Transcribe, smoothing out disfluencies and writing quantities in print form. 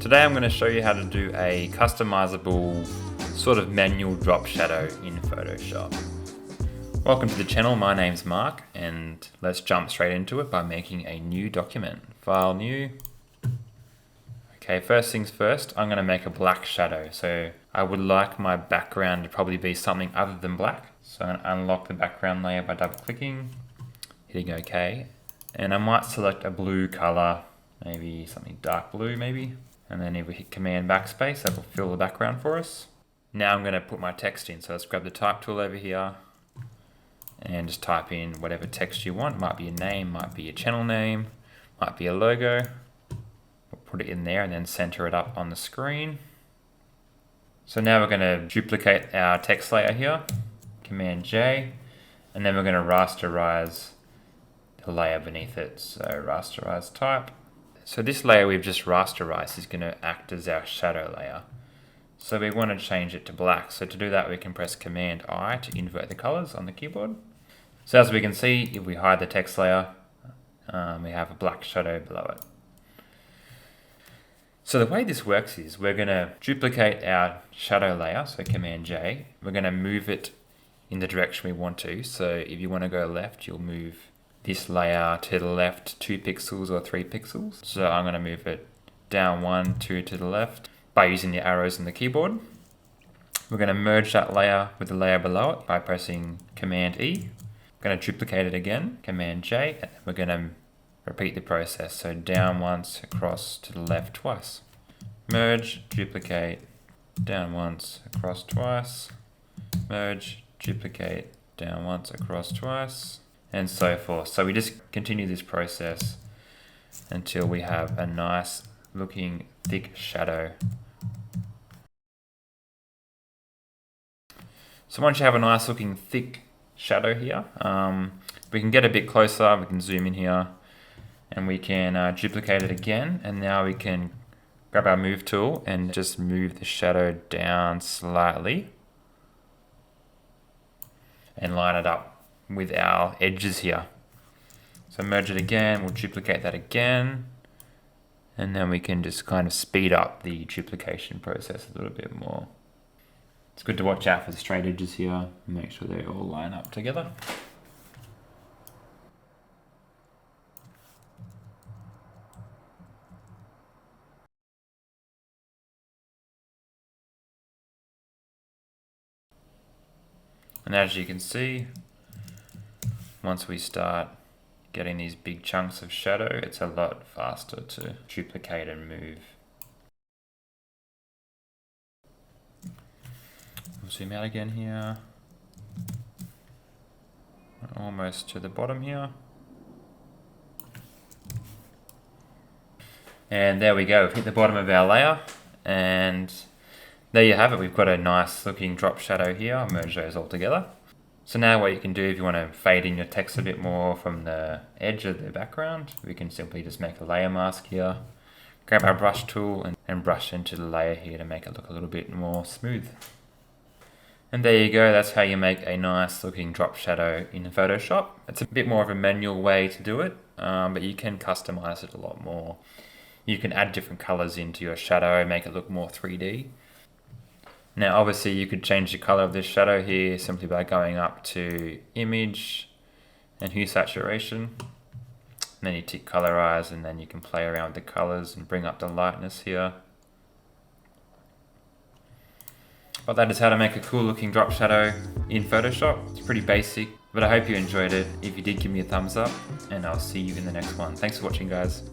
Today I'm going to show you how to do a customizable sort of manual drop shadow in Photoshop. Welcome to the channel, my name's Mark, and let's jump straight into it by making a new document. File, new. Okay, first things first, I'm going to make a black shadow. So I would like my background to probably be something other than black. So I'm going to unlock the background layer by double clicking, hitting OK. And I might select a blue color, maybe something dark blue maybe. And then if we hit Command Backspace, that will fill the background for us. Now I'm going to put my text in. So let's grab the type tool over here and just type in whatever text you want. It might be a name, might be a channel name, might be a logo. We'll put it in there and then center it up on the screen. So now we're going to duplicate our text layer here, Command J, and then we're going to rasterize the layer beneath it. So rasterize type. So this layer we've just rasterized is going to act as our shadow layer. So we want to change it to black. So to do that, we can press Command I to invert the colors on the keyboard. So as we can see, if we hide the text layer, we have a black shadow below it. So the way this works is we're going to duplicate our shadow layer, so Command J. We're going to move it in the direction we want to. So if you want to go left, you'll move this layer to the left 2 pixels or 3 pixels. So I'm going to move it down 1, 2 to the left by using the arrows on the keyboard. We're going to merge that layer with the layer below it by pressing Command E. We're going to duplicate it again, Command J, and we're going to repeat the process. So down once, across to the left twice. Merge, duplicate, down once, across twice. Merge, duplicate, down once, across twice, and so forth. So we just continue this process until we have a nice looking thick shadow. So once you have a nice looking thick shadow here, we can get a bit closer, we can zoom in here, and we can duplicate it again, and now we can grab our move tool and just move the shadow down slightly and line it up with our edges here. So merge it again, we'll duplicate that again, and then we can just kind of speed up the duplication process a little bit more. It's good to watch out for the straight edges here and make sure they all line up together. And as you can see, once we start getting these big chunks of shadow, it's a lot faster to duplicate and move. We'll zoom out again here. Almost to the bottom here. And there we go, we've hit the bottom of our layer, and there you have it. We've got a nice looking drop shadow here. I'll merge those all together. So now what you can do if you want to fade in your text a bit more from the edge of the background, we can simply just make a layer mask here, grab our brush tool and brush into the layer here to make it look a little bit more smooth. And there you go, that's how you make a nice looking drop shadow in Photoshop. It's a bit more of a manual way to do it, but you can customize it a lot more. You can add different colors into your shadow, make it look more 3D. Now obviously you could change the color of this shadow here simply by going up to Image and Hue Saturation. And then you tick Colorize, and then you can play around with the colors and bring up the lightness here. But that is how to make a cool looking drop shadow in Photoshop. It's pretty basic, but I hope you enjoyed it. If you did, give me a thumbs up, and I'll see you in the next one. Thanks for watching, guys.